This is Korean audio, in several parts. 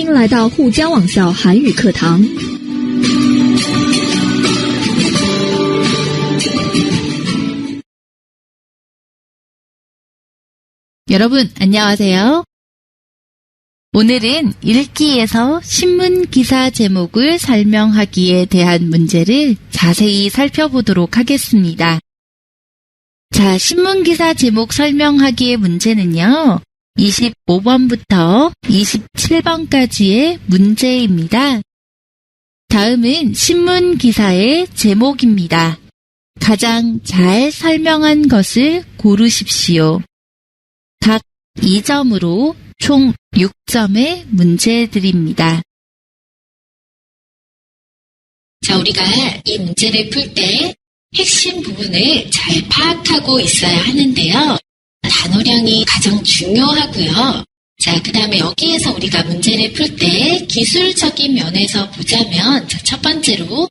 迎来到沪江网校韩语课堂。 여러분, 안녕하세요. 오늘은 읽기에서 신문 기사 제목을 설명하기에 대한 문제를 자세히 살펴보도록 하겠습니다. 자, 신문 기사 제목 설명하기의 문제는요, 25번부터 27번까지의 문제입니다. 다음은 신문 기사의 제목입니다. 가장 잘 설명한 것을 고르십시오. 각 2점으로 총 6점의 문제들입니다. 자, 우리가 이 문제를 풀 때 핵심 부분을 잘 파악하고 있어야 하는데요. 단어량이 가장 중요하고요. 자, 그 다음에 여기에서 우리가 문제를 풀 때 기술적인 면에서 보자면, 자, 첫 번째로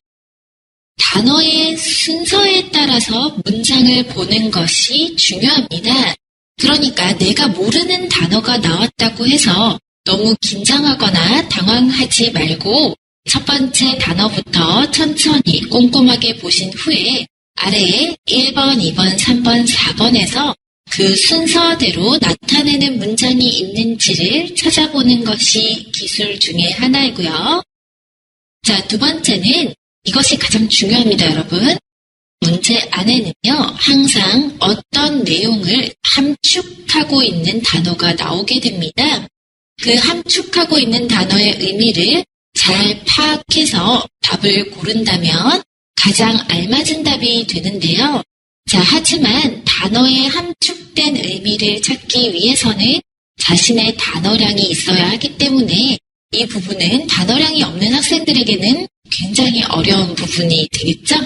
단어의 순서에 따라서 문장을 보는 것이 중요합니다. 그러니까 내가 모르는 단어가 나왔다고 해서 너무 긴장하거나 당황하지 말고 첫 번째 단어부터 천천히 꼼꼼하게 보신 후에 아래에 1번, 2번, 3번, 4번에서 그 순서대로 나타내는 문장이 있는지를 찾아보는 것이 기술 중에 하나이고요. 자, 두 번째는 이것이 가장 중요합니다, 여러분. 문제 안에는요, 항상 어떤 내용을 함축하고 있는 단어가 나오게 됩니다. 그 함축하고 있는 단어의 의미를 잘 파악해서 답을 고른다면 가장 알맞은 답이 되는데요. 자, 하지만 단어의 함축된 의미를 찾기 위해서는 자신의 단어량이 있어야 하기 때문에 이 부분은 단어량이 없는 학생들에게는 굉장히 어려운 부분이 되겠죠?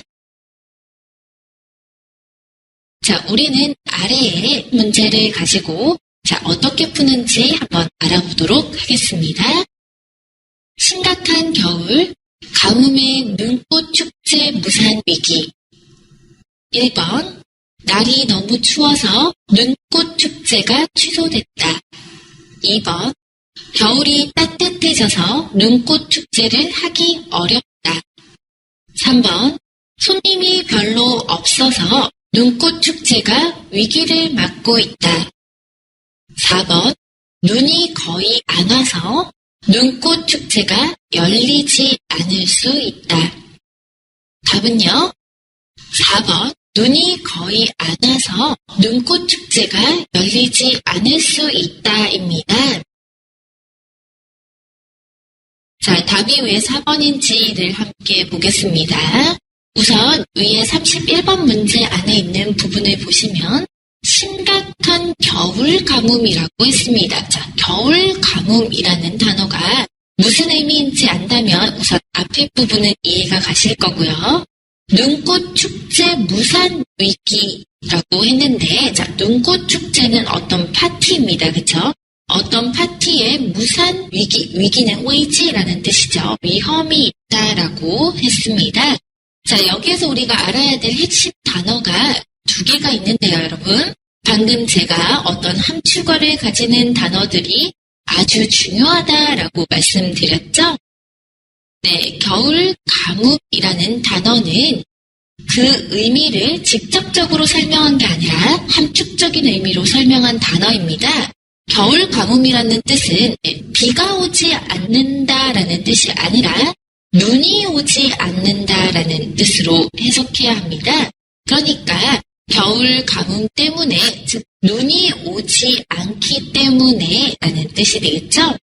자, 우리는 아래에 문제를 가지고 자, 어떻게 푸는지 한번 알아보도록 하겠습니다. 심각한 겨울, 가뭄의 눈꽃 축제 무산 위기. 1번, 날이 너무 추워서 눈꽃 축제가 취소됐다. 2번, 겨울이 따뜻해져서 눈꽃 축제를 하기 어렵다. 3번, 손님이 별로 없어서 눈꽃 축제가 위기를 맞고 있다. 4번, 눈이 거의 안 와서 눈꽃 축제가 열리지 않을 수 있다. 답은요, 4번, 눈이 거의 안 와서 눈꽃 축제가 열리지 않을 수 있다입니다. 자, 답이 왜 4번인지를 함께 보겠습니다. 우선 위에 31번 문제 안에 있는 부분을 보시면 심각한 겨울 가뭄이라고 했습니다. 자, 겨울 가뭄이라는 단어가 무슨 의미인지 안다면 우선 앞에 부분은 이해가 가실 거고요. 눈꽃 축제 무산 위기라고 했는데, 자, 눈꽃 축제는 어떤 파티입니다. 그쵸? 어떤 파티에 무산 위기는 위지라는 뜻이죠. 위험이 있다라고 했습니다. 자, 여기에서 우리가 알아야 될 핵심 단어가 두 개가 있는데요, 여러분. 방금 제가 어떤 함축어를 가지는 단어들이 아주 중요하다라고 말씀드렸죠? 네, 겨울 가뭄이라는 단어는 그 의미를 직접적으로 설명한 게 아니라 함축적인 의미로 설명한 단어입니다. 겨울 가뭄이라는 뜻은 비가 오지 않는다라는 뜻이 아니라 눈이 오지 않는다라는 뜻으로 해석해야 합니다. 그러니까 겨울 가뭄 때문에, 즉 눈이 오지 않기 때문에 라는 뜻이 되겠죠?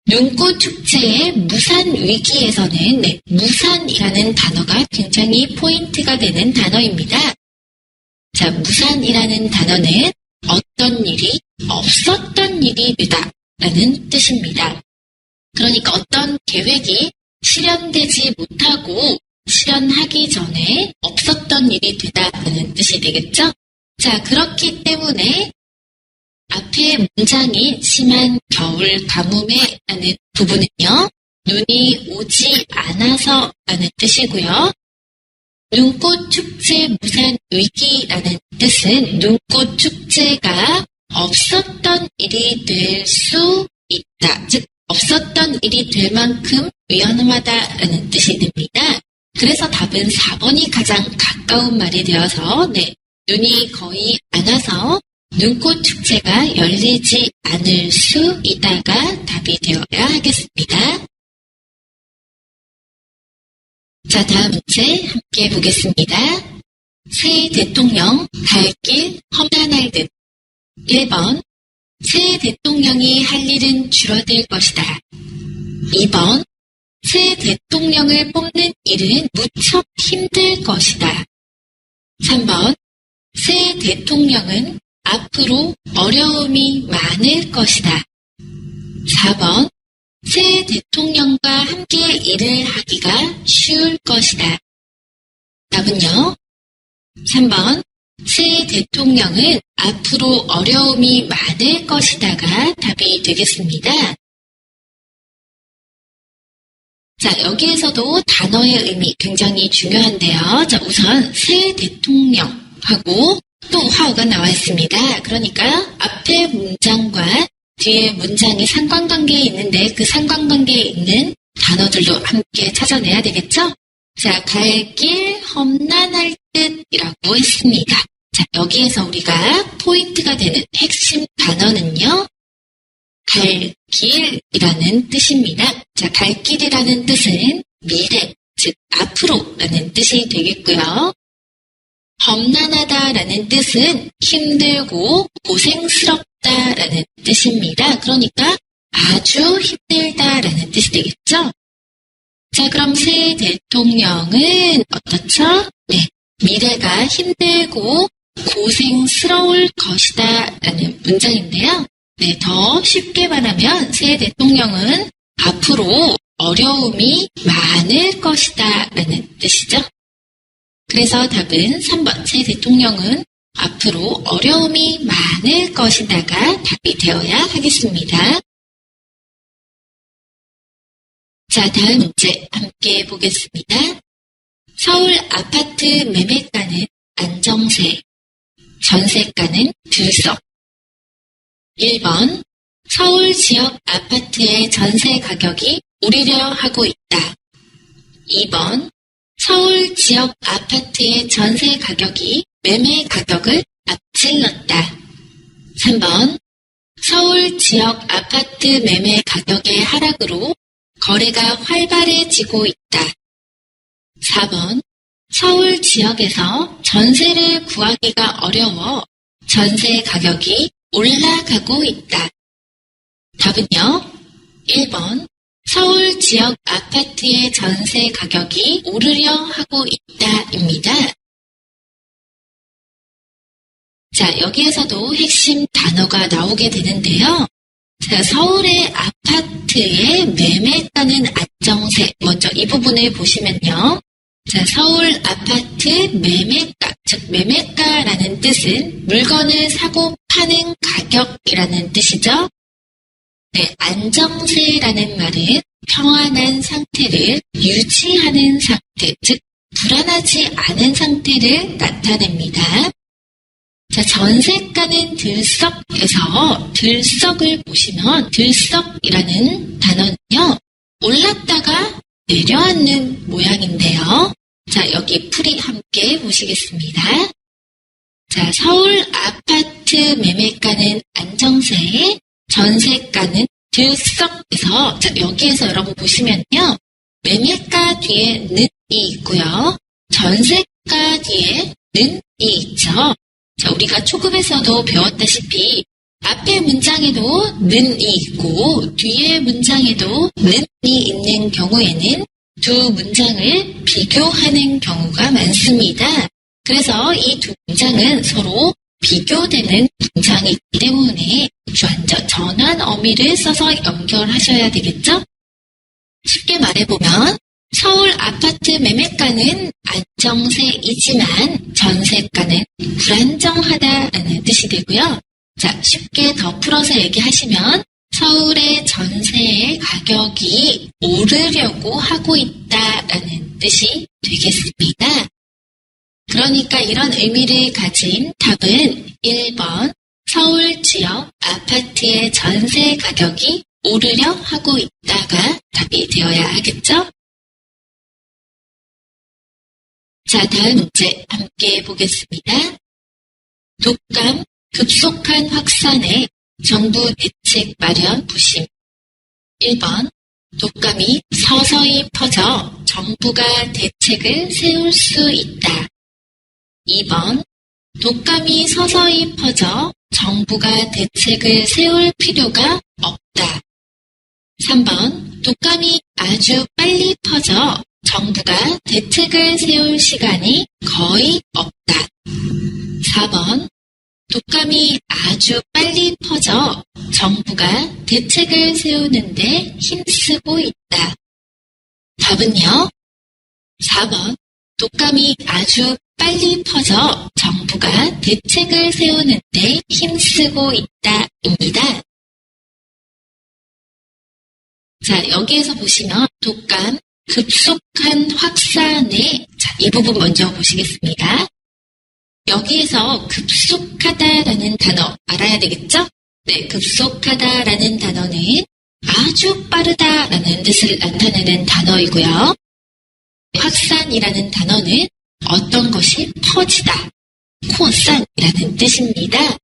눈꽃 축제의 무산 위기에서는 무산이라는 단어가 굉장히 포인트가 되는 단어입니다. 자, 무산이라는 단어는 어떤 일이 없었던 일이 되다 라는 뜻입니다. 그러니까 어떤 계획이 실현되지 못하고 실현하기 전에 없었던 일이 되다라는 뜻이 되겠죠? 자, 그렇기 때문에 앞에 문장이 심한 겨울 가뭄에 라는 부분은요, 눈이 오지 않아서 라는 뜻이고요. 눈꽃 축제 무산 위기라는 뜻은 눈꽃 축제가 없었던 일이 될 수 있다. 즉, 없었던 일이 될 만큼 위험하다라는 뜻이 됩니다. 그래서 답은 4번이 가장 가까운 말이 되어서 눈이 거의 안 와서 눈꽃 축제가 열리지 않을 수 있다가 답이 되어야 하겠습니다. 자, 다음 문제 함께 보겠습니다. 새 대통령 갈 길 험난할 듯. 1번 새 대통령이 할 일은 줄어들 것이다. 2번 새 대통령을 뽑는 일은 무척 힘들 것이다. 3번 새 대통령은 앞으로 어려움이 많을 것이다. 4번 새 대통령과 함께 일을 하기가 쉬울 것이다. 답은요? 3번 새 대통령은 앞으로 어려움이 많을 것이다가 답이 되겠습니다. 자, 여기에서도 단어의 의미 굉장히 중요한데요. 자, 우선 새 대통령하고 또 화어가 나와 있습니다. 그러니까 앞에 문장과 뒤에 문장이 상관관계에 있는데 그 상관관계에 있는 단어들도 함께 찾아내야 되겠죠? 자, 갈 길 험난할 듯이라고 했습니다. 자, 여기에서 우리가 포인트가 되는 핵심 단어는요. 갈 길이라는 뜻입니다. 자, 갈 길이라는 뜻은 미래, 즉 앞으로라는 뜻이 되겠고요. 험난하다라는 뜻은 힘들고 고생스럽다라는 뜻입니다. 그러니까 아주 힘들다라는 뜻이 되겠죠? 자, 그럼 새 대통령은 어떻죠? 미래가 힘들고 고생스러울 것이다 라는 문장인데요. 더 쉽게 말하면 새 대통령은 앞으로 어려움이 많을 것이다 라는 뜻이죠. 그래서 답은 3번 새 대통령은 앞으로 어려움이 많을 것이다가 답이 되어야 하겠습니다. 자, 다음 문제 함께 보겠습니다. 서울 아파트 매매가는 안정세, 전세가는 들썩. 1번 서울 지역 아파트의 전세 가격이 오르려 하고 있다. 2번 서울 지역 아파트의 전세 가격이 매매 가격을 앞질렀다. 3번 서울 지역 아파트 매매 가격의 하락으로 거래가 활발해지고 있다. 4번 서울 지역에서 전세를 구하기가 어려워 전세 가격이 올라가고 있다. 답은요? 1번 서울 지역 아파트의 전세 가격이 오르려 하고 있다입니다. 자, 여기에서도 핵심 단어가 나오게 되는데요. 자, 서울의 아파트의 매매가는 안정세. 먼저 이 부분을 보시면요. 자, 서울 아파트 매매가, 즉 매매가라는 뜻은 물건을 사고 파는 가격이라는 뜻이죠. 안정세라는 말은 평안한 상태를 유지하는 상태, 즉 불안하지 않은 상태를 나타냅니다. 자, 전세가는 들썩에서 들썩을 보시면 들썩이라는 단어는요. 올랐다가 내려앉는 모양인데요. 자, 여기 풀이 함께 보시겠습니다. 자, 서울 아파트 매매가는 안정세, 전세가는 들썩에서 자, 여기에서 여러분 보시면요. 매매가 뒤에 는이 있고요. 전세가 뒤에 는이 있죠. 자, 우리가 초급에서도 배웠다시피 앞에 문장에도 는이 있고 뒤에 문장에도 는이 있는 경우에는 두 문장을 비교하는 경우가 많습니다. 그래서 이 두 문장은 서로 비교되는 문장이기 때문에 전환 어미를 써서 연결하셔야 되겠죠? 쉽게 말해보면 서울 아파트 매매가는 안정세이지만 전세가는 불안정하다라는 뜻이 되고요. 자, 쉽게 더 풀어서 얘기하시면 서울의 전세의 가격이 오르려고 하고 있다라는 뜻이 되겠습니다. 그러니까 이런 의미를 가진 답은 1번 서울 지역 아파트의 전세 가격이 오르려 하고 있다가 답이 되어야 하겠죠? 자, 다음 문제 함께 보겠습니다. 독감 급속한 확산에 정부 대책 마련 부심. 1번, 독감이 서서히 퍼져 정부가 대책을 세울 수 있다. 2번, 독감이 서서히 퍼져 정부가 대책을 세울 필요가 없다. 3번, 독감이 아주 빨리 퍼져 정부가 대책을 세울 시간이 거의 없다. 4번, 독감이 아주 빨리 퍼져 정부가 대책을 세우는데 힘쓰고 있다. 답은요? 4번, 독감이 아주 빨리 퍼져 정부가 대책을 세우는데 힘쓰고 있다입니다. 자, 여기에서 보시면 독감 급속한 확산에, 자, 이 부분 먼저 보시겠습니다. 여기에서 급속하다라는 단어 알아야 되겠죠? 네, 급속하다라는 단어는 아주 빠르다라는 뜻을 나타내는 단어이고요. 확산이라는 단어는 어떤 것이 퍼지다,扩散이라는 뜻입니다.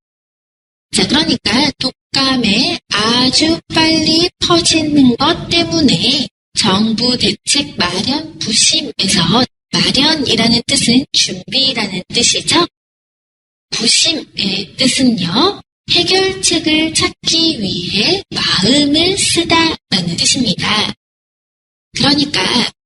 자, 그러니까 독감에 아주 빨리 퍼지는 것 때문에 정부 대책 마련 부심에서 마련이라는 뜻은 준비라는 뜻이죠. 부심의 뜻은요, 해결책을 찾기 위해 마음을 쓰다라는 뜻입니다. 그러니까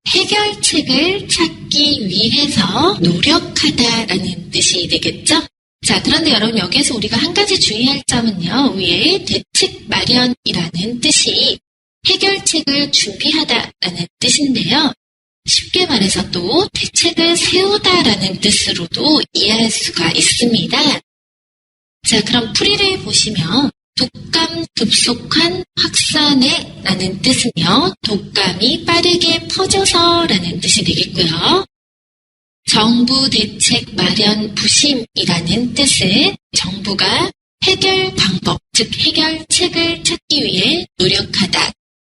해결책을 찾기 위해서 노력하다라는 뜻이 되겠죠? 자, 그런데 여러분 여기에서 우리가 한 가지 주의할 점은요, 위에 대책 마련이라는 뜻이 해결책을 준비하다라는 뜻인데요. 쉽게 말해서 또 대책을 세우다라는 뜻으로도 이해할 수가 있습니다. 자, 그럼 풀이를 보시면 독감 급속한 확산에 라는 뜻은요, 독감이 빠르게 퍼져서 라는 뜻이 되겠고요. 정부 대책 마련 부심이라는 뜻은 정부가 해결 방법, 즉 해결책을 찾기 위해 노력하다.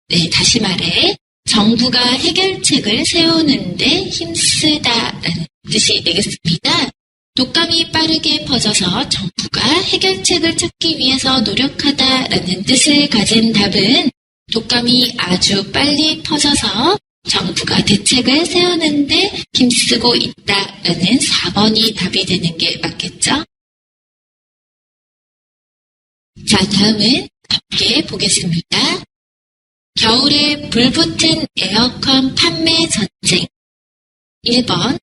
네, 다시 말해 정부가 해결책을 세우는데 힘쓰다라는 뜻이 되겠습니다. 독감이 빠르게 퍼져서 정부가 해결책을 찾기 위해서 노력하다라는 뜻을 가진 답은 독감이 아주 빨리 퍼져서 정부가 대책을 세우는데 힘쓰고 있다라는 4번이 답이 되는 게 맞겠죠? 자, 다음은 함께 보겠습니다. 겨울에 불붙은 에어컨 판매 전쟁. 1번,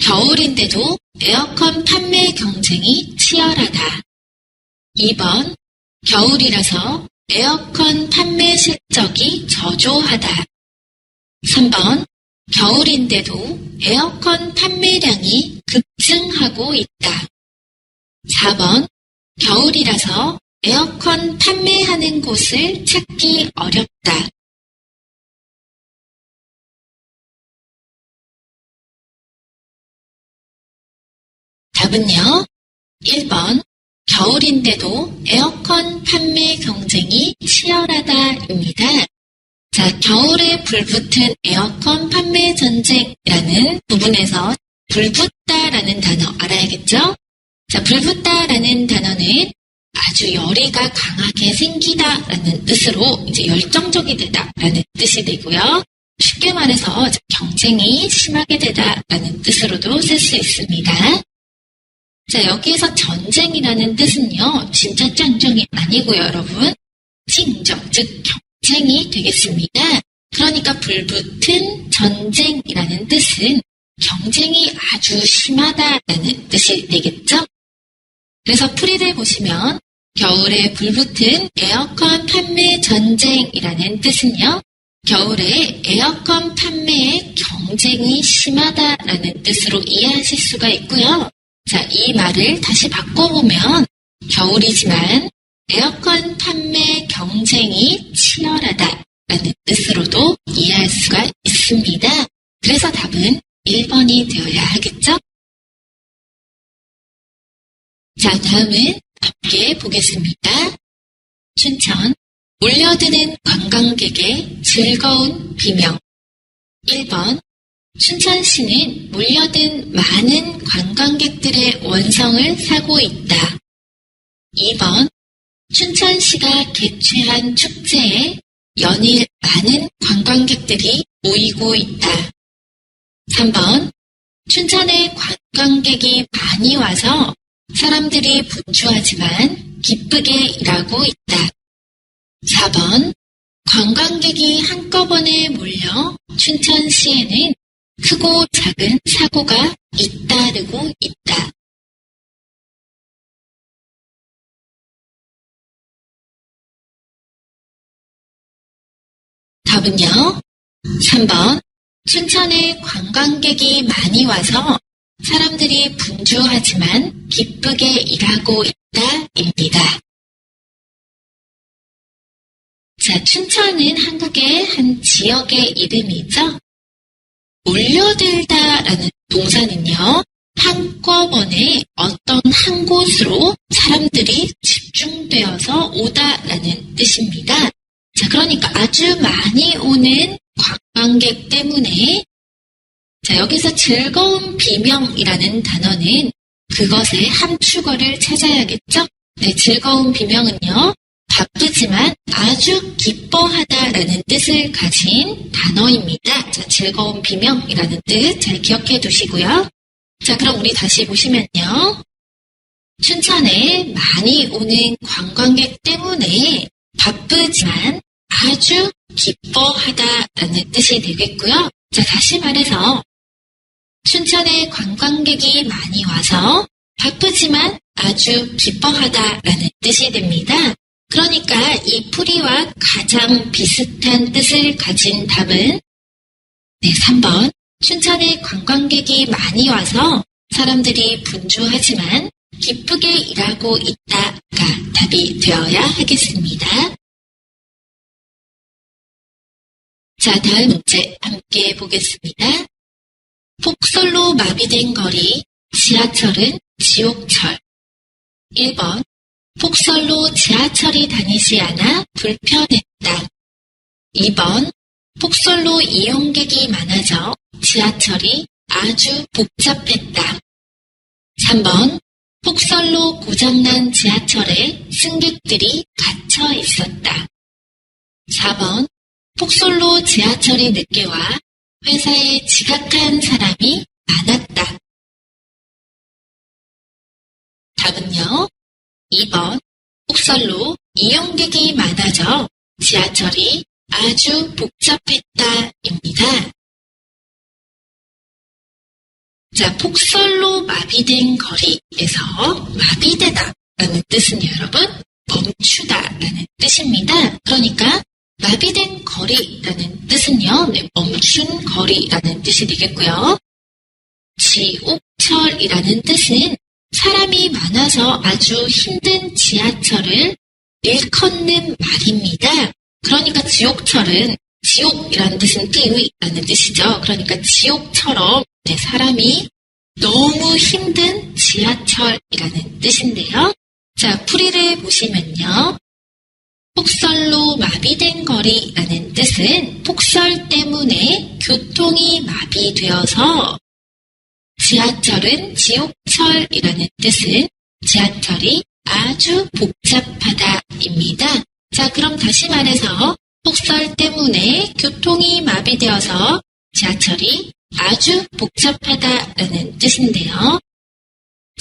겨울인데도 에어컨 판매 경쟁이 치열하다. 2번, 겨울이라서 에어컨 판매 실적이 저조하다. 3번, 겨울인데도 에어컨 판매량이 급증하고 있다. 4번, 겨울이라서 에어컨 판매하는 곳을 찾기 어렵다. 답은요, 1번, 겨울인데도 에어컨 판매 경쟁이 치열하다입니다. 자, 겨울에 불붙은 에어컨 판매 전쟁이라는 부분에서 불붙다라는 단어 알아야겠죠? 자, 불붙다라는 단어는 아주 열의가 강하게 생기다라는 뜻으로 이제 열정적이 되다라는 뜻이 되고요. 쉽게 말해서 경쟁이 심하게 되다라는 뜻으로도 쓸 수 있습니다. 자, 여기에서 전쟁이라는 뜻은요, 진짜 짱정이 아니고요, 여러분. 징정, 즉 경쟁이 되겠습니다. 그러니까 불붙은 전쟁이라는 뜻은 경쟁이 아주 심하다라는 뜻이 되겠죠? 그래서 풀이를 보시면 겨울에 불붙은 에어컨 판매 전쟁이라는 뜻은요, 겨울에 에어컨 판매의 경쟁이 심하다라는 뜻으로 이해하실 수가 있고요. 자, 이 말을 다시 바꿔보면 겨울이지만 에어컨 판매 경쟁이 치열하다라는 뜻으로도 이해할 수가 있습니다. 그래서 답은 1번이 되어야 하겠죠? 자, 다음은 함께 보겠습니다. 춘천 몰려드는 관광객의 즐거운 비명. 1번, 춘천시는 몰려든 많은 관광객들의 원성을 사고 있다. 2번, 춘천시가 개최한 축제에 연일 많은 관광객들이 모이고 있다. 3번, 춘천에 관광객이 많이 와서 사람들이 분주하지만 기쁘게 일하고 있다. 4번, 관광객이 한꺼번에 몰려 춘천시에는 크고 작은 사고가 잇따르고 있다. 답은요, 3번, 춘천에 관광객이 많이 와서 사람들이 분주하지만 기쁘게 일하고 있다입니다. 자, 춘천은 한국의 한 지역의 이름이죠. 몰려들다라는 동사는요, 한꺼번에 어떤 한 곳으로 사람들이 집중되어서 오다라는 뜻입니다. 자, 그러니까 아주 많이 오는 관광객 때문에, 자, 여기서 즐거운 비명이라는 단어는 그것의 함축어를 찾아야겠죠? 네, 즐거운 비명은요, 바쁘지만 아주 기뻐하다라는 뜻을 가진 단어입니다. 자, 즐거운 비명이라는 뜻 잘 기억해 두시고요. 자, 그럼 우리 다시 보시면요. 춘천에 많이 오는 관광객 때문에 바쁘지만 아주 기뻐하다라는 뜻이 되겠고요. 자, 다시 말해서 춘천에 관광객이 많이 와서 바쁘지만 아주 기뻐하다라는 뜻이 됩니다. 그러니까 이 풀이와 가장 비슷한 뜻을 가진 답은 3번, 춘천에 관광객이 많이 와서 사람들이 분주하지만 기쁘게 일하고 있다가 답이 되어야 하겠습니다. 자, 다음 문제 함께 보겠습니다. 폭설로 마비된 거리, 지하철은 지옥철. 1번, 폭설로 지하철이 다니지 않아 불편했다. 2번, 폭설로 이용객이 많아져 지하철이 아주 복잡했다. 3번, 폭설로 고장난 지하철에 승객들이 갇혀 있었다. 4번, 폭설로 지하철이 늦게 와 회사에 지각한 사람이 많았다. 답은요, 2번, 폭설로 이용객이 많아져 지하철이 아주 복잡했다입니다. 자, 폭설로 마비된 거리에서 마비되다라는 뜻은요, 여러분, 멈추다라는 뜻입니다. 그러니까 마비된 거리라는 뜻은요, 멈춘 거리라는 뜻이 되겠고요. 지옥철이라는 뜻은 사람이 많아서 아주 힘든 지하철을 일컫는 말입니다. 그러니까 지옥철은 지옥이라는 뜻은 띠의라는 뜻이죠. 그러니까 지옥처럼 사람이 너무 힘든 지하철이라는 뜻인데요. 자, 풀이를 보시면요. 폭설로 마비된 거리라는 뜻은 폭설 때문에 교통이 마비되어서 지하철은 지옥철이라는 뜻은 지하철이 아주 복잡하다입니다. 자, 그럼 다시 말해서 폭설 때문에 교통이 마비되어서 지하철이 아주 복잡하다라는 뜻인데요.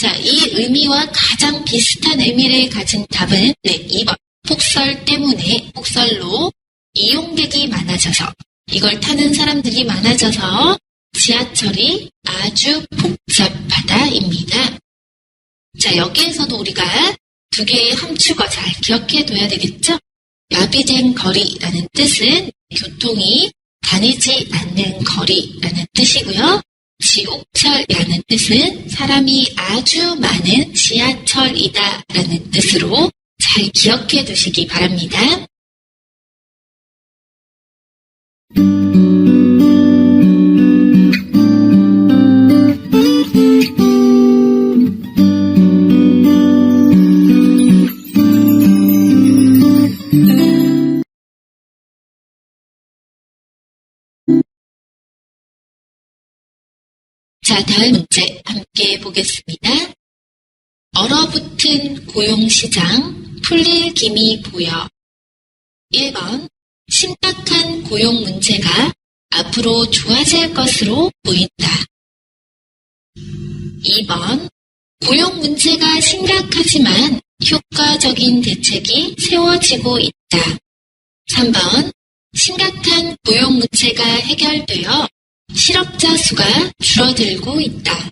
자, 이 의미와 가장 비슷한 의미를 가진 답은 2번. 폭설 때문에, 폭설로 이용객이 많아져서, 이걸 타는 사람들이 많아져서 지하철이 아주 복잡하다입니다. 자, 여기에서도 우리가 두 개의 함축어 잘 기억해둬야 되겠죠? 마비된 거리라는 뜻은 교통이 다니지 않는 거리라는 뜻이고요. 지옥철이라는 뜻은 사람이 아주 많은 지하철이다라는 뜻으로 잘 기억해 두시기 바랍니다. 자, 다음 문제 함께 보겠습니다. 얼어붙은 고용시장, 풀릴 기미 보여. 1번, 심각한 고용 문제가 앞으로 좋아질 것으로 보인다. 2번, 고용 문제가 심각하지만 효과적인 대책이 세워지고 있다. 3번, 심각한 고용 문제가 해결되어 실업자 수가 줄어들고 있다.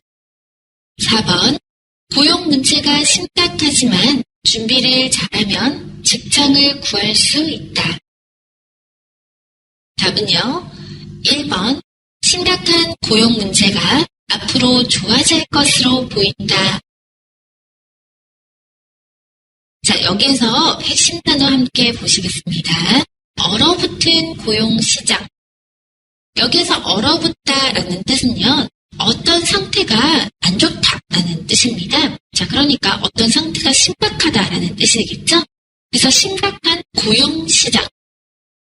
4번, 고용 문제가 심각하지만 준비를 잘하면 직장을 구할 수 있다. 답은요, 1번, 심각한 고용 문제가 앞으로 좋아질 것으로 보인다. 자, 여기에서 핵심 단어 함께 보시겠습니다. 얼어붙은 고용시장. 여기에서 얼어붙다라는 뜻은요, 어떤 상태가 안 좋다라는 뜻입니다. 자, 그러니까 어떤 상태가 심각하다라는 뜻이겠죠? 그래서 심각한 고용시장.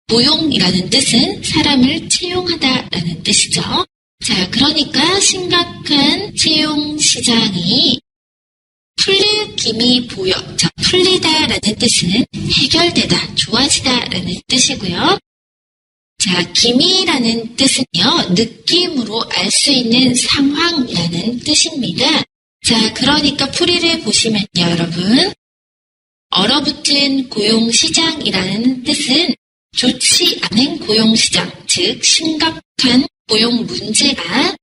고용이라는 뜻은 사람을 채용하다라는 뜻이죠. 자, 그러니까 심각한 채용시장이 풀릴 기미 보여. 자, 풀리다라는 뜻은 해결되다, 좋아지다라는 뜻이고요. 자, 기미라는 뜻은요, 느낌으로 알 수 있는 상황이라는 뜻입니다. 자, 그러니까 풀이를 보시면요, 여러분. 얼어붙은 고용시장이라는 뜻은 좋지 않은 고용시장, 즉 심각한 고용 문제가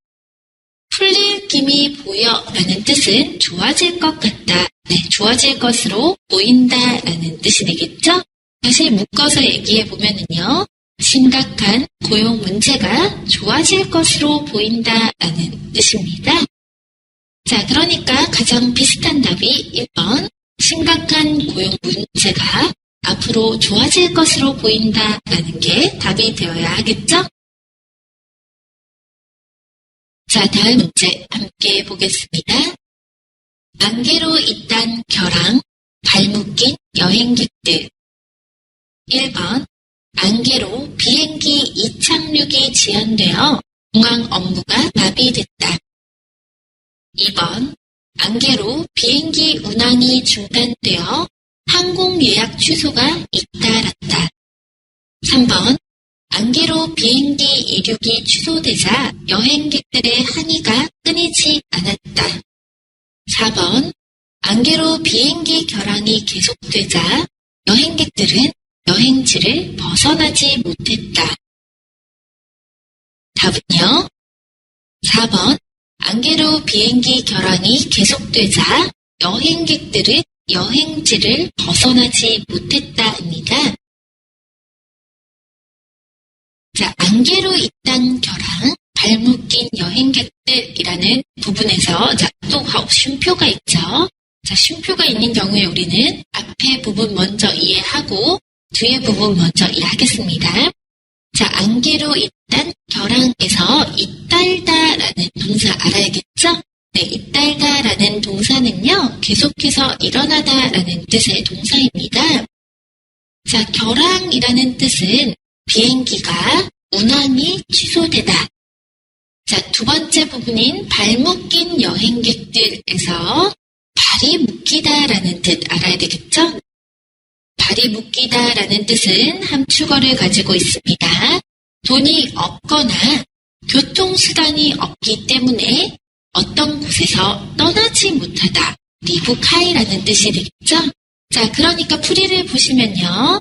풀릴 기미 보여라는 뜻은 좋아질 것 같다, 네, 좋아질 것으로 보인다라는 뜻이 되겠죠? 다시 묶어서 얘기해 보면은요, 심각한 고용 문제가 좋아질 것으로 보인다라는 뜻입니다. 자, 그러니까 가장 비슷한 답이 1번, 심각한 고용 문제가 앞으로 좋아질 것으로 보인다라는 게 답이 되어야 하겠죠? 자, 다음 문제 함께 보겠습니다. 안개로 이딴 결항, 발묶인 여행객들. 1번, 안개로 비행기 이착륙이 지연되어 공항 업무가 마비됐다. 2번, 안개로 비행기 운항이 중단되어 항공 예약 취소가 잇따랐다. 3번, 안개로 비행기 이륙이 취소되자 여행객들의 항의가 끊이지 않았다. 4번, 안개로 비행기 결항이 계속되자 여행객들은 여행지를 벗어나지 못했다. 답은요, 4번, 안개로 비행기 결항이 계속되자 여행객들은 여행지를 벗어나지 못했다입니다. 자, 안개로 이딴 결항, 발묶인 여행객들이라는 부분에서 자, 또 쉼표가 있죠. 자, 쉼표가 있는 경우에 우리는 앞에 부분 먼저 이해하고 뒤에 부분 먼저 이해하겠습니다. 자, 안개로 이딴 결항에서 잇따르다라는 동사 알아야겠죠? 네, 잇따르다라는 동사는요, 계속해서 일어나다라는 뜻의 동사입니다. 자, 결항이라는 뜻은 비행기가 운항이 취소되다. 자, 두 번째 부분인 발묶인 여행객들에서 발이 묶이다라는 뜻 알아야 되겠죠? 발이 묶이다라는 뜻은 함축어를 가지고 있습니다. 돈이 없거나 교통수단이 없기 때문에 어떤 곳에서 떠나지 못하다, 리부카이라는 뜻이 되겠죠? 자, 그러니까 풀이를 보시면요.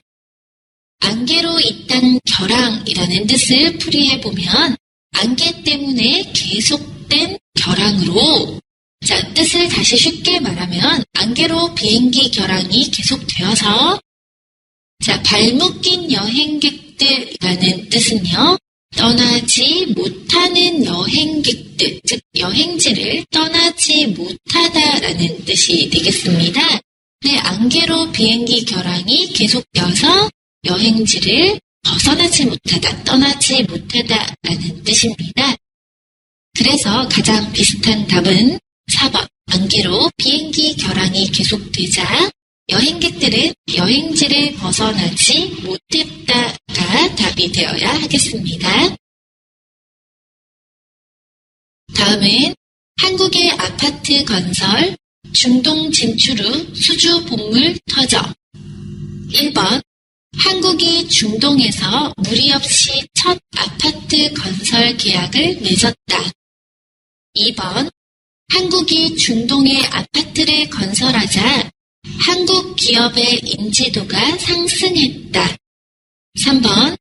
안개로 이딴 결항이라는 뜻을 풀이해보면 안개 때문에 계속된 결항으로, 자, 뜻을 다시 쉽게 말하면 안개로 비행기 결항이 계속되어서, 자, 발묶인 여행객들이라는 뜻은요, 떠나지 못하는 여행객들, 즉 여행지를 떠나지 못하다라는 뜻이 되겠습니다. 네, 안개로 비행기 결항이 계속되어서 여행지를 벗어나지 못하다, 떠나지 못하다라는 뜻입니다. 그래서 가장 비슷한 답은 4번, 안개로 비행기 결항이 계속되자 여행객들은 여행지를 벗어나지 못했다가 답이 되어야 하겠습니다. 다음은 한국의 아파트 건설, 중동 진출 후 수주 본물 터져. 1번, 한국이 중동에서 무리 없이 첫 아파트 건설 계약을 맺었다. 2번, 한국이 중동에 아파트를 건설하자 한국 기업의 인지도가 상승했다. 3번,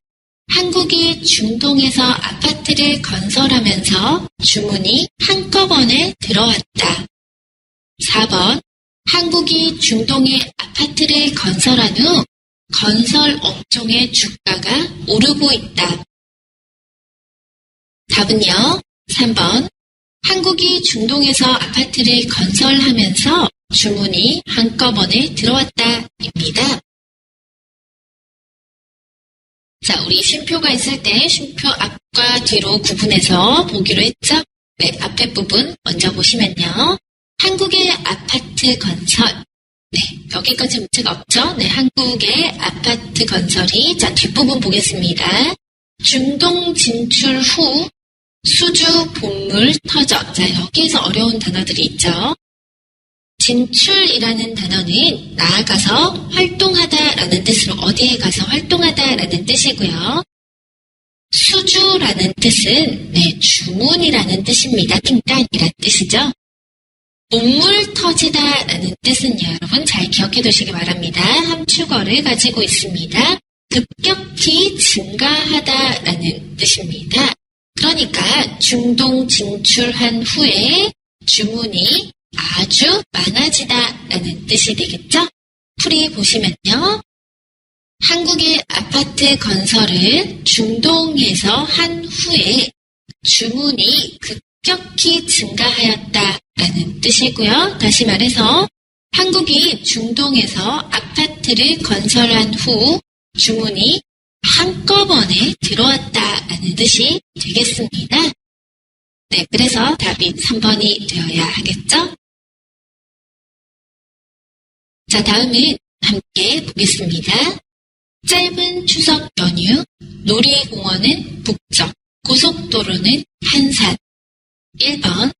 한국이 중동에서 아파트를 건설하면서 주문이 한꺼번에 들어왔다. 4번, 한국이 중동에 아파트를 건설한 후 건설 업종의 주가가 오르고 있다. 답은요, 3번, 한국이 중동에서 아파트를 건설하면서 주문이 한꺼번에 들어왔다입니다. 자, 우리 쉼표가 있을 때 쉼표 앞과 뒤로 구분해서 보기로 했죠? 네, 앞에 부분 먼저 보시면요. 한국의 아파트 건설. 네, 여기까지 문제가 없죠? 네, 한국의 아파트 건설이, 자, 뒷부분 보겠습니다. 중동 진출 후 수주 본물 터져. 자, 여기에서 어려운 단어들이 있죠? 진출이라는 단어는 나아가서 활동하다라는 뜻으로 어디에 가서 활동하다라는 뜻이고요. 수주라는 뜻은 네, 주문이라는 뜻입니다. 띵간이라는 뜻이죠. 본물 터지다라는 뜻은요, 여러분 잘 기억해 두시기 바랍니다. 함축어를 가지고 있습니다. 급격히 증가하다라는 뜻입니다. 그러니까 중동 진출한 후에 주문이 아주 많아지다라는 뜻이 되겠죠? 풀이 보시면요. 한국의 아파트 건설을 중동에서 한 후에 주문이 급격히 증가하였다라는 뜻이고요. 다시 말해서 한국이 중동에서 아파트를 건설한 후 주문이 한꺼번에 들어왔다라는 뜻이 되겠습니다. 네, 그래서 답이 3번이 되어야 하겠죠? 자, 다음은 함께 보겠습니다. 짧은 추석 연휴, 놀이공원은 북적, 고속도로는 한산. 1번,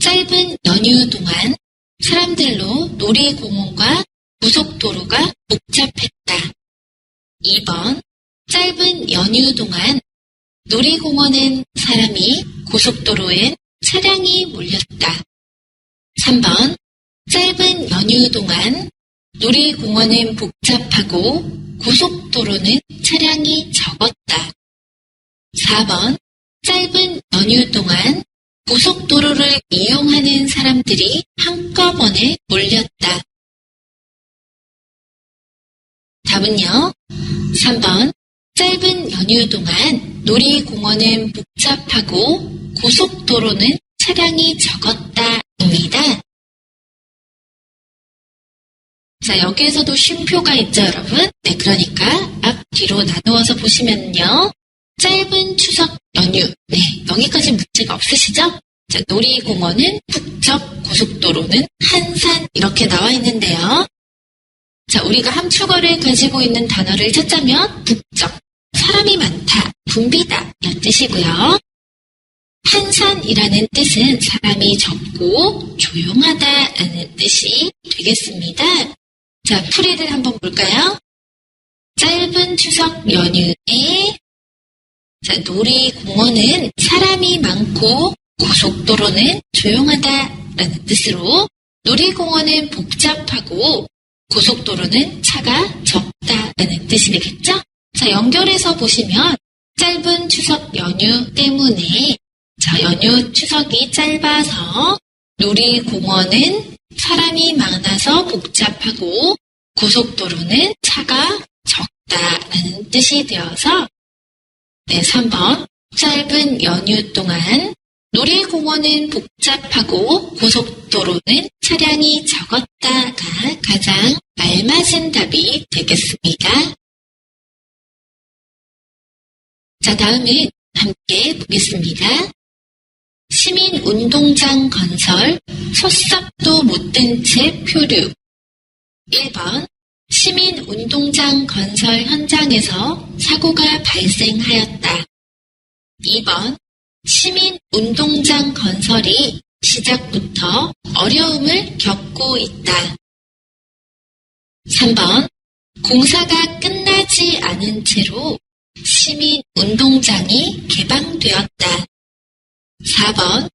짧은 연휴 동안 사람들로 놀이공원과 고속도로가 복잡했다. 2번, 짧은 연휴 동안 놀이공원엔 사람이, 고속도로엔 차량이 몰렸다. 3번, 짧은 연휴 동안 놀이공원은 복잡하고 고속도로는 차량이 적었다. 4번, 짧은 연휴 동안 고속도로를 이용하는 사람들이 한꺼번에 몰렸다. 답은요, 3번, 짧은 연휴 동안 놀이공원은 복잡하고 고속도로는 차량이 적었다입니다. 자, 여기에서도 쉼표가 있죠, 여러분? 네, 그러니까 앞뒤로 나누어서 보시면요. 짧은 추석 연휴. 네, 여기까지 문제가 없으시죠? 자, 놀이공원은 북적, 고속도로는 한산 이렇게 나와 있는데요. 자, 우리가 함축어를 가지고 있는 단어를 찾자면 북적, 사람이 많다, 붐비다 이런 뜻이고요. 한산이라는 뜻은 사람이 적고 조용하다라는 뜻이 되겠습니다. 자, 풀이를 한번 볼까요? 짧은 추석 연휴에 자, 놀이공원은 사람이 많고 고속도로는 조용하다라는 뜻으로 놀이공원은 복잡하고 고속도로는 차가 적다라는 뜻이 되겠죠? 자, 연결해서 보시면 짧은 추석 연휴 때문에 자, 연휴 추석이 짧아서 놀이공원은 사람이 많아서 복잡하고 고속도로는 차가 적다라는 뜻이 되어서 네, 3번 짧은 연휴 동안 놀이공원은 복잡하고 고속도로는 차량이 적었다가 가장 알맞은 답이 되겠습니다. 자, 다음은 함께 보겠습니다. 시민운동장 건설, 소싹도 못 든 채 표류. 1번, 시민운동장 건설 현장에서 사고가 발생하였다. 2번, 시민운동장 건설이 시작부터 어려움을 겪고 있다. 3번, 공사가 끝나지 않은 채로 시민운동장이 개방되었다. 4번,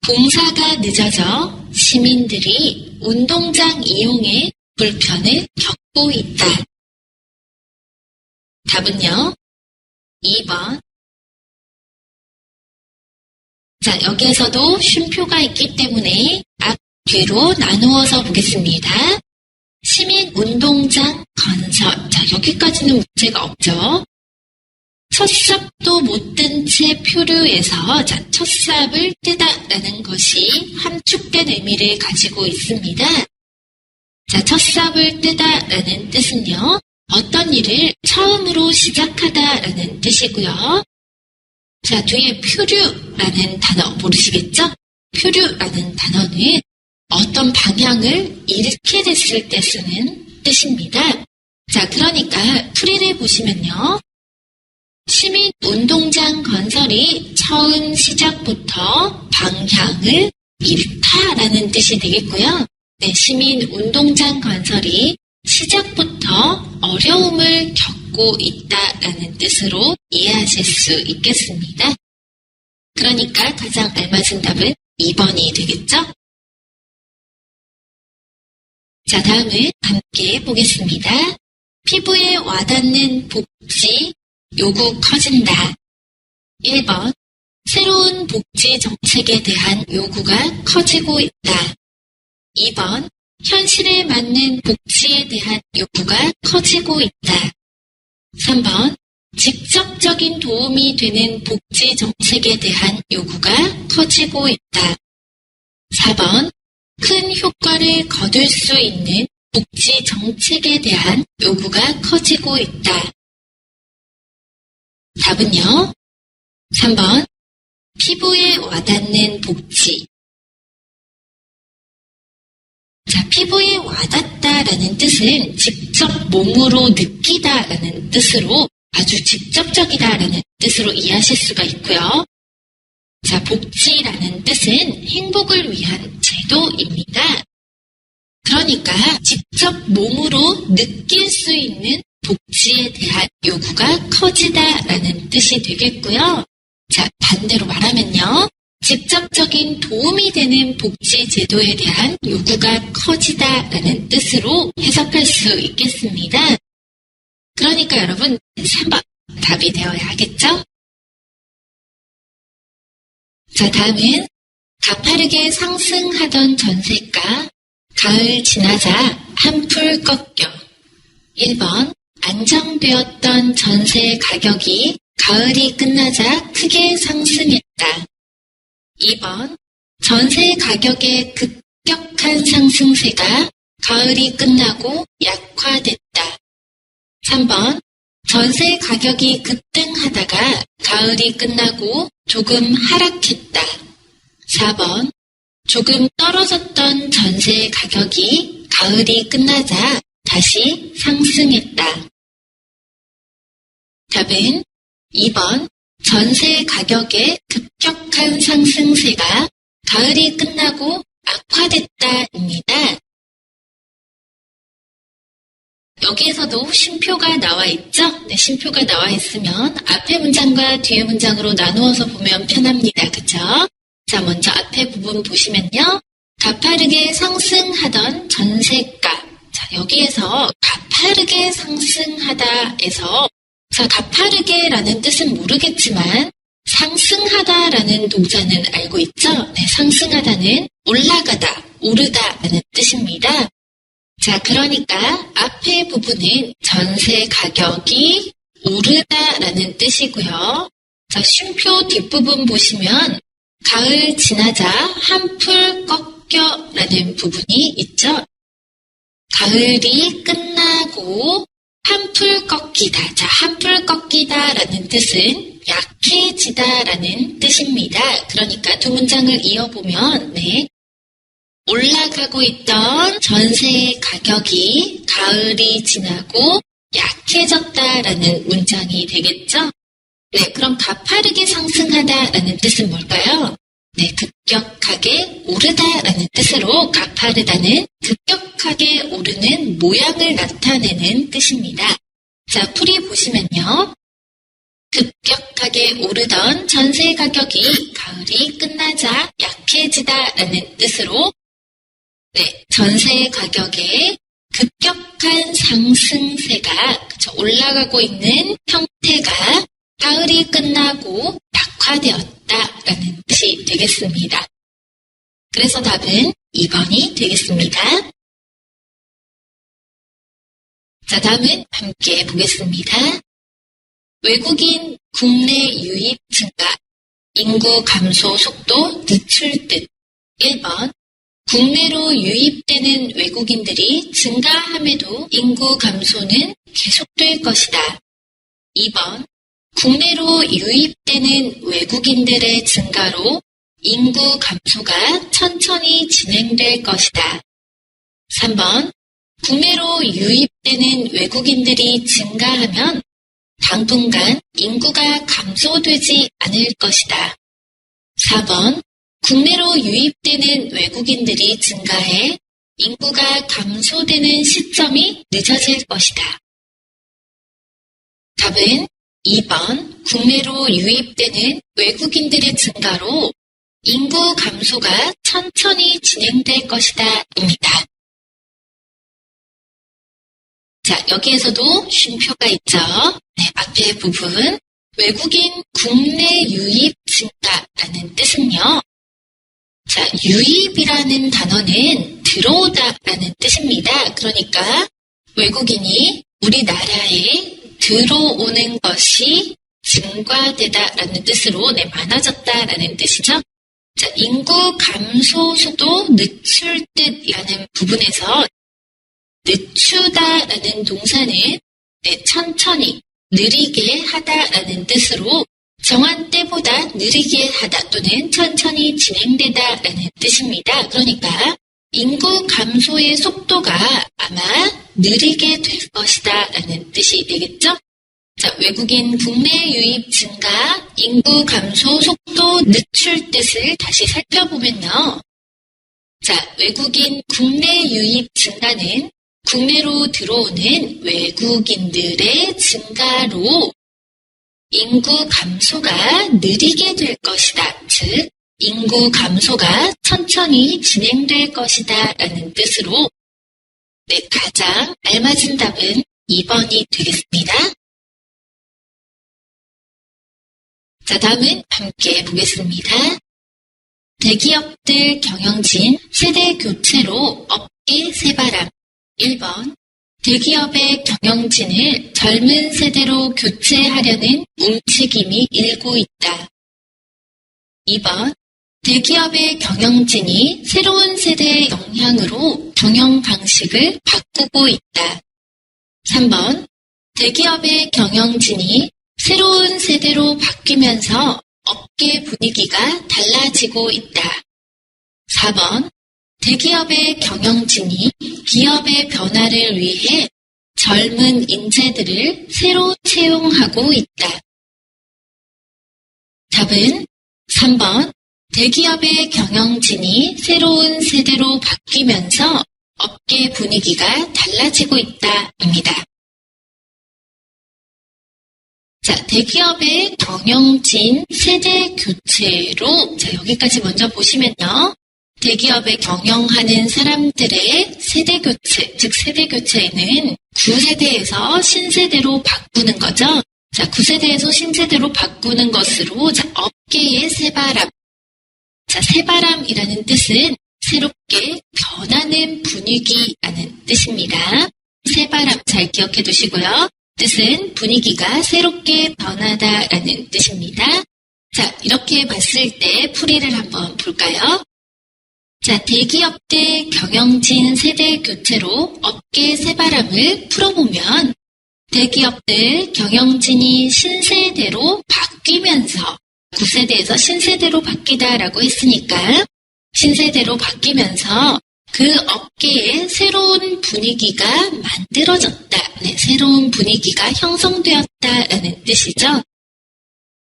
공사가 늦어져 시민들이 운동장 이용에 불편을 겪고 있다. 답은요, 2번. 자, 여기에서도 쉼표가 있기 때문에 앞, 뒤로 나누어서 보겠습니다. 시민운동장 건설. 자, 여기까지는 문제가 없죠. 첫 삽도 못 뜬 채 표류해서 첫 삽을 뜨다라는 것이 함축된 의미를 가지고 있습니다. 자, 첫 삽을 뜨다라는 뜻은요, 어떤 일을 처음으로 시작하다라는 뜻이고요. 자, 뒤에 표류라는 단어 모르시겠죠? 표류라는 단어는 어떤 방향을 잃게 됐을 때 쓰는 뜻입니다. 자, 그러니까 풀이를 보시면요. 시민운동장 건설이 처음 시작부터 방향을 잃다라는 뜻이 되겠고요. 네, 시민운동장 건설이 시작부터 어려움을 겪고 있다라는 뜻으로 이해하실 수 있겠습니다. 그러니까 가장 알맞은 답은 2번이 되겠죠? 자, 다음은 함께 보겠습니다. 피부에 와닿는 복지 요구 커진다. 1번, 새로운 복지 정책에 대한 요구가 커지고 있다. 2번, 현실에 맞는 복지에 대한 요구가 커지고 있다. 3번, 직접적인 도움이 되는 복지 정책에 대한 요구가 커지고 있다. 4번, 큰 효과를 거둘 수 있는 복지 정책에 대한 요구가 커지고 있다. 답은요, 3번, 피부에 와닿는 복지. 자, 피부에 와닿다라는 뜻은 직접 몸으로 느끼다라는 뜻으로 아주 직접적이다라는 뜻으로 이해하실 수가 있고요. 자, 복지라는 뜻은 행복을 위한 제도입니다. 그러니까 직접 몸으로 느낄 수 있는 복지에 대한 요구가 커지다라는 뜻이 되겠고요. 자, 반대로 말하면요. 직접적인 도움이 되는 복지 제도에 대한 요구가 커지다라는 뜻으로 해석할 수 있겠습니다. 그러니까 여러분 3번 답이 되어야 하겠죠? 자, 다음은 가파르게 상승하던 전세가 가을 지나자 한풀 꺾여. 1번, 안정되었던 전세 가격이 가을이 끝나자 크게 상승했다. 2번, 전세 가격의 급격한 상승세가 가을이 끝나고 약화됐다. 3번, 전세 가격이 급등하다가 가을이 끝나고 조금 하락했다. 4번, 조금 떨어졌던 전세 가격이 가을이 끝나자 다시 상승했다. 답은 2번, 전세 가격의 급격한 상승세가 가을이 끝나고 악화됐다입니다. 여기에서도 쉼표가 나와 있죠? 네, 쉼표가 나와 있으면 앞에 문장과 뒤에 문장으로 나누어서 보면 편합니다. 그쵸? 자, 먼저 앞에 부분 보시면요. 가파르게 상승하던 전세가. 자, 여기에서 가파르게 상승하다에서 자, 가파르게라는 뜻은 모르겠지만 상승하다라는 동사는 알고 있죠? 네, 상승하다는 올라가다, 오르다라는 뜻입니다. 자, 그러니까 앞에 부분은 전세 가격이 오르다라는 뜻이고요. 자, 쉼표 뒷부분 보시면 가을 지나자 한풀 꺾여라는 부분이 있죠. 가을이 끝나고 한풀 꺾이다. 자, 한풀 꺾이다라는 뜻은 약해지다라는 뜻입니다. 그러니까 두 문장을 이어보면 네, 올라가고 있던 전세 가격이 가을이 지나고 약해졌다라는 문장이 되겠죠? 네, 그럼 가파르게 상승하다라는 뜻은 뭘까요? 네, 급격하게 오르다라는 뜻으로 가파르다는 급격하게 오르는 모양을 나타내는 뜻입니다. 자, 풀이 보시면요. 급격하게 오르던 전세 가격이 가을이 끝나자 약해지다라는 뜻으로 네, 전세 가격의 급격한 상승세가 올라가고 있는 형태가 가을이 끝나고 약화되었다라는 뜻이 되겠습니다. 그래서 답은 2번이 되겠습니다. 자, 다음은 함께 보겠습니다. 외국인 국내 유입 증가, 인구 감소 속도 늦출 듯. 1번, 국내로 유입되는 외국인들이 증가함에도 인구 감소는 계속될 것이다. 2번, 국내로 유입되는 외국인들의 증가로 인구 감소가 천천히 진행될 것이다. 3번, 국내로 유입되는 외국인들이 증가하면 당분간 인구가 감소되지 않을 것이다. 4번, 국내로 유입되는 외국인들이 증가해 인구가 감소되는 시점이 늦어질 것이다. 답은 2번, 국내로 유입되는 외국인들의 증가로 인구 감소가 천천히 진행될 것이다 입니다. 자, 여기에서도 쉼표가 있죠. 네, 앞에 부분 외국인 국내 유입 증가라는 뜻은요. 자, 유입이라는 단어는 들어오다라는 뜻입니다. 그러니까 외국인이 우리나라에 들어오는 것이 증가되다라는 뜻으로 네, 많아졌다라는 뜻이죠. 자, 인구 감소 속도 늦출 듯이라는 부분에서 늦추다라는 동사는 네, 천천히 느리게 하다라는 뜻으로 정한 때보다 느리게 하다 또는 천천히 진행되다라는 뜻입니다. 그러니까 인구 감소의 속도가 아마 느리게 될 것이다라는 뜻이 되겠죠? 자, 외국인 국내 유입 증가, 인구 감소 속도 늦출 뜻을 다시 살펴보면요. 자, 외국인 국내 유입 증가는 국내로 들어오는 외국인들의 증가로 인구 감소가 느리게 될 것이다. 즉, 인구 감소가 천천히 진행될 것이다 라는 뜻으로 네, 가장 알맞은 답은 2번이 되겠습니다. 자, 다음은 함께 보겠습니다. 대기업들 경영진 세대 교체로 업계 새바람. 1번, 대기업의 경영진을 젊은 세대로 교체하려는 움직임이 일고 있다. 2번, 대기업의 경영진이 새로운 세대의 영향으로 경영 방식을 바꾸고 있다. 3번, 대기업의 경영진이 새로운 세대로 바뀌면서 업계 분위기가 달라지고 있다. 4번, 대기업의 경영진이 기업의 변화를 위해 젊은 인재들을 새로 채용하고 있다. 답은 3번, 대기업의 경영진이 새로운 세대로 바뀌면서 업계 분위기가 달라지고 있다입니다. 자, 대기업의 경영진 세대 교체로 자, 여기까지 먼저 보시면요. 대기업에 경영하는 사람들의 세대 교체, 즉 세대 교체에는 9세대에서 신세대로 바꾸는 거죠. 자, 9세대에서 신세대로 바꾸는 것으로 자, 업계의 새바람. 자, 새바람이라는 뜻은 새롭게 변하는 분위기라는 뜻입니다. 새바람 잘 기억해 두시고요. 뜻은 분위기가 새롭게 변하다라는 뜻입니다. 자, 이렇게 봤을 때 풀이를 한번 볼까요? 자, 대기업들 경영진 세대 교체로 업계 새바람을 풀어보면 대기업들 경영진이 신세대로 바뀌면서 9세대에서 신세대로 바뀌다라고 했으니까 신세대로 바뀌면서 그 업계에 새로운 분위기가 만들어졌다. 네, 새로운 분위기가 형성되었다라는 뜻이죠.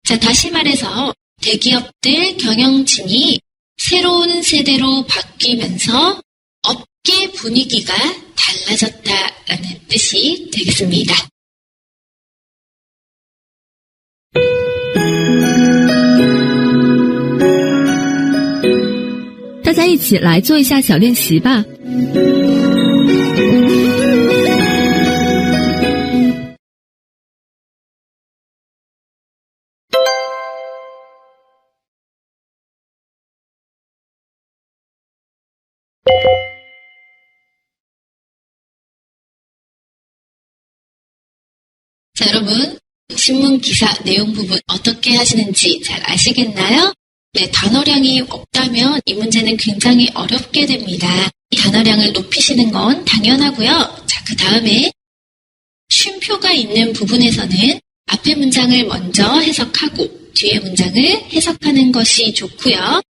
자, 다시 말해서 대기업들 경영진이 새로운 세대로 바뀌면서 업계 분위기가 달라졌다라는 뜻이 되겠습니다. 大家一起来做一下小练习吧。 자, 여러분, 신문 기사 내용 부분 어떻게 하시는지 잘 아시겠나요? 네, 단어량이 없다면 이 문제는 굉장히 어렵게 됩니다. 이 단어량을 높이시는 건 당연하고요. 자, 그 다음에 쉼표가 있는 부분에서는 앞의 문장을 먼저 해석하고 뒤에 문장을 해석하는 것이 좋고요.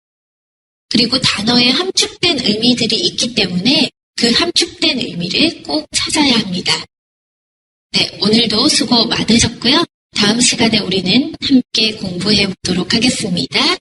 그리고 단어에 함축된 의미들이 있기 때문에 그 함축된 의미를 꼭 찾아야 합니다. 네, 오늘도 수고 많으셨고요. 다음 시간에 우리는 함께 공부해 보도록 하겠습니다.